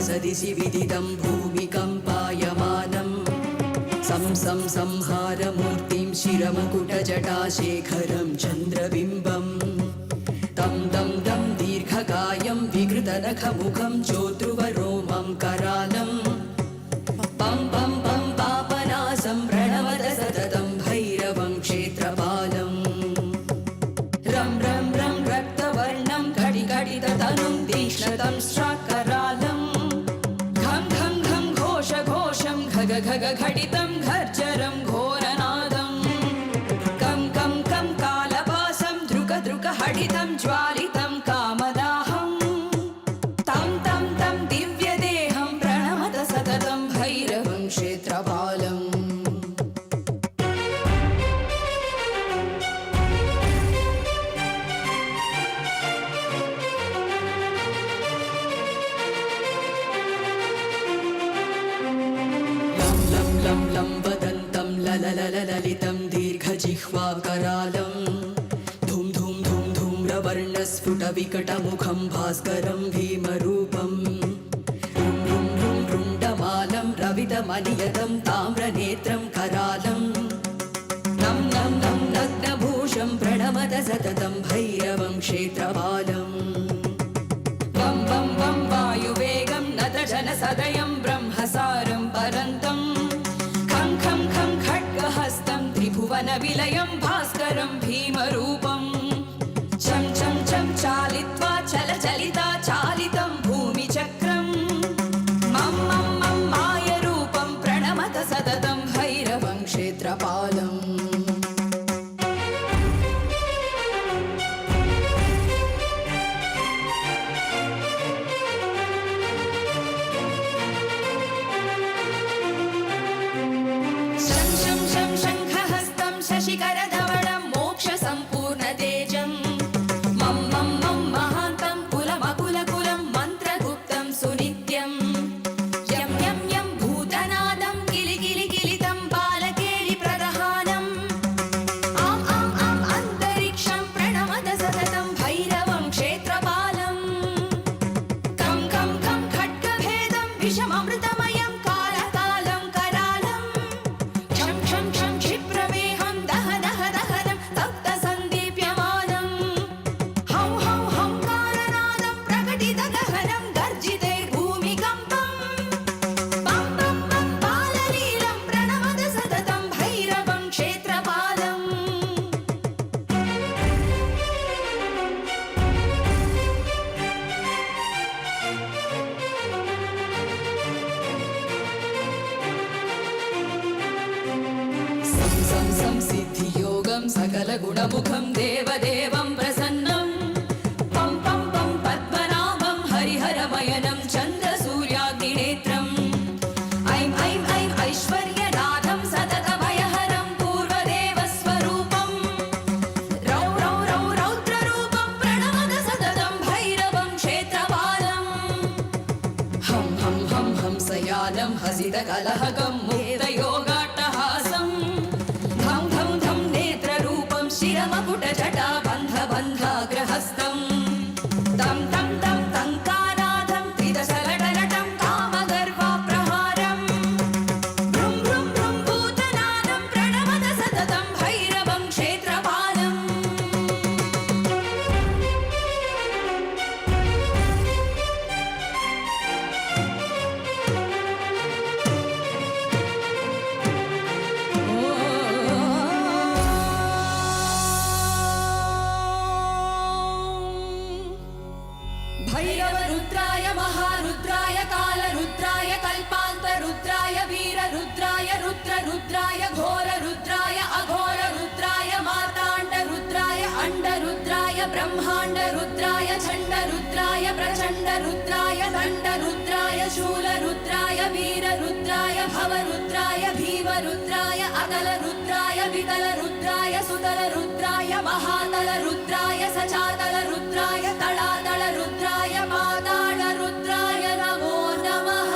सदिशि विदितं भूमिकम्पायमानं संहारमूर्तिं शिरमुकुटजटाशेखरं चन्द्रबिम्बं तं दं दं दीर्घकायं विकृतनखमुखं चोद्रुवरोमं करालं पं पं पं पापनासं प्रणवद सततं भैरवं क्षेत्रपालं रं रं रं रक्तवर्णं कटिकटिततनुं तीक्ष्णतं श्राकरालं घं घं घं घोषघोषं घग घग घटितं घर्जरं घोरनादं कं कं कं कालपासं धृक धृक हठितं ज्वालितं कामदाहं तं तं तं दिव्यदेहं प्रणमत सततं भैरवं क्षेत्रपालम् लं लं वदन्तं लललललितं दीर्घजिह्वाकरालं धूं धूं धूं धूम्रवर्णस्फुटविकटमुखं भास्करं भीमरूपं रुं रुं रुं रुण्डमालं रवितमनियतं ताम्रनेत्रं करालं नं नं नं नग्नभूषं प्रणमत सततं भैरवं क्षेत्रपालं वं वं वं वायुवेगं नतजनसदयं ब्रह्मसारं परन्तम् खं खं खं खड्गहस्तं त्रिभुवनविलयं भास्करं भीमरूपं चं चं चं चालित्वा चलचलिता चालितं भूमिचक्रं मं मं मं मायरूपं प्रणमत सततं भैरवं क्षेत्रपालम् शङ्खहस्तं शशिकरधवलं मोक्षसम्पूर्णतेजं मं मं मं महान्तं कुलमकुलकुलं मन्त्रगुप्तं सुनित्यं यं यं यं भूतनादं किलिकिलिकिलितं बालकेलिप्रदहानम् आम् आम् आम् अन्तरिक्षं प्रणमत सततं भैरवं क्षेत्रपालम् कं कं कं खड्गभेदं विषममृतमयं कालकालं करालं क्षं क्षं क्षं क्षिप्रमेहं दह दह दहनं तप्तसन्दीप्यमानं हं हं हंकारनादं प्रकटितगहनं गर्जितैर्भूमिकम्पं पं पं पं बाललीलं प्रणमत सततं भैरवं क्षेत्रपालम् संसिद्धियोगं सकलगुणमुखं देवदेवं प्रसन्नं पं पं पं पद्मनाभं हरिहरमयनं चन्द्रसूर्याग्निनेत्रम् ऐं ऐं ऐं ऐश्वर्यनाथं सततभयहरं पूर्वदेवस्वरूपं रौ रौ रौ रौद्ररूपं प्रणमत सततं भैरवं क्षेत्रपालम् हं हं हं हंसयानं हसितकलहकं मुक्तयोगाट्टहासं धं धं धं नेत्ररूपं शिरमकुटजटाबन्धबन्धाग्रहस्तं तं तं तं तङ्कानाथं त्रिदशलटलटं कामगर्वाप्रहारं भ्रुं भ्रुं भ्रुं भूतनादं प्रणमत सततं भैरवं क्षेत्रपालम् भैरवरुद्राय महारुद्राय कालरुद्राय कल्पान्तरुद्राय वीररुद्राय रुद्ररुद्राय घोररुद्राय अघोररुद्राय मार्ताण्डरुद्राय अण्डरुद्राय ब्रह्माण्डरुद्राय चण्डरुद्राय प्रचण्डरुद्राय दण्डरुद्राय शूलरुद्राय वीररुद्राय भवरुद्राय भीमरुद्राय अतलरुद्राय वितलरुद्राय सुतलरुद्राय महातलरुद्राय सचातलरुद्राय तलातलरुद्राय पातालरुद्राय नमो नमः।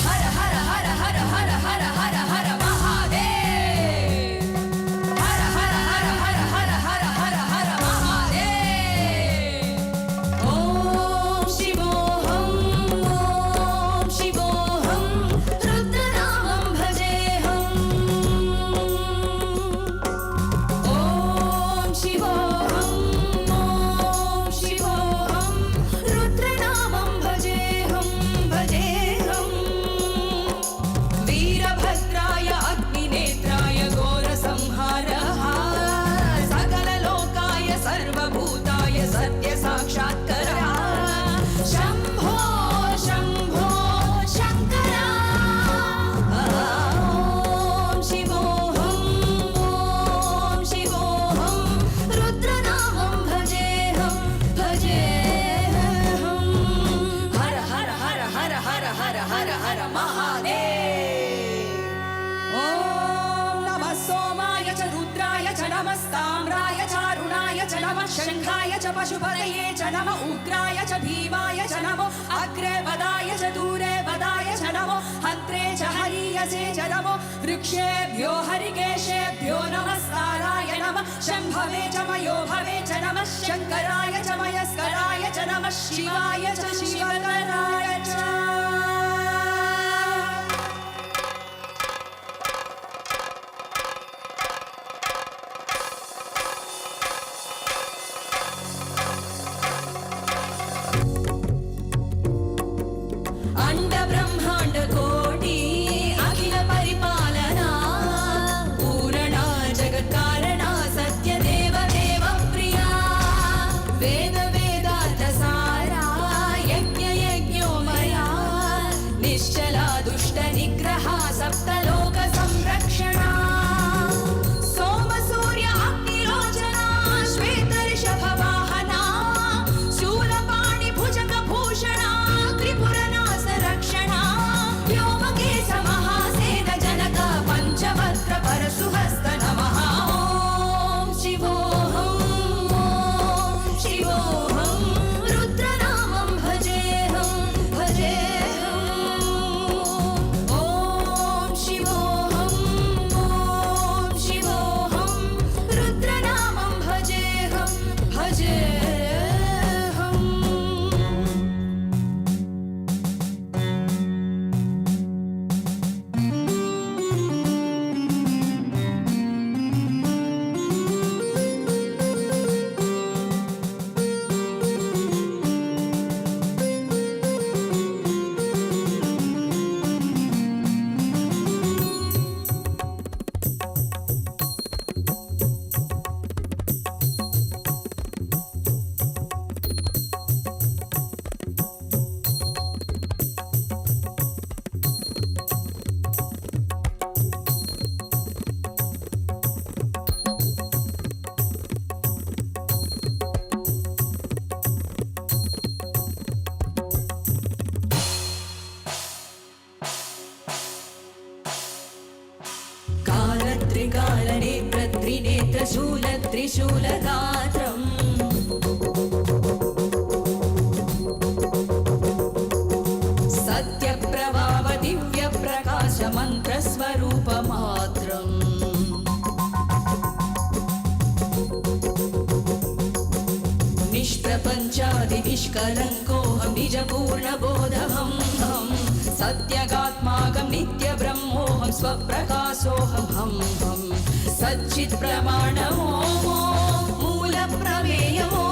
हर हर हर हर हर हर हर हर महादेव। हर हर हर हर हर नमस्ताम्राय चारुणाय च नमः शङ्खाय च पशुपतये च नमः उग्राय च भीमाय च नमो अग्रे वदाय च दूरे वदाय च नमो हत्रे च हरीयसे च नमो वृक्षेभ्यो हरिकेशेभ्यो नमस्काराय नमः शम्भवे च मयो भवे च नमः शङ्कराय च मयस्कराय च नमः शिवाय च शिवकराय च अंड ब्रह्मांड कोटि अखिल परिपालना पूरणा जगत्कारणा सत्य देव देव प्रिया वेद वेदांत सारा यज्ञ यज्ञोमया निश्चला दुष्ट निग्रहा सप्तलोक संरक्षणा सोम सूर्य अग्निलोचना श्वेत ऋषभ वाहना शूलपाणि भुजग भूषणा त्रिपुरनाश रक्षणा व्योमकेश महासेन जनक पंचवक्त्र परशुहस्त नमः ॐ शिवोऽहं रुद्रनामं भजेऽहं ॐ शिवोऽहं रुद्रनामं भजेऽहं कालत्रिकालनेत्र त्रिनेत्र शूल त्रिशूलगात्रम् सत्यप्रभाव दिव्य प्रकाश मंत्र स्वरूप मात्रम् निष्प्रपञ्चादि निष्कलङ्कोऽहं निजपूर्णबोधहं सत्यगात्माकं नित्य ब्रह्मोऽहं स्वप्रकाशोऽहं हम सच्चित् प्रमाणमो मूल प्रमेयमो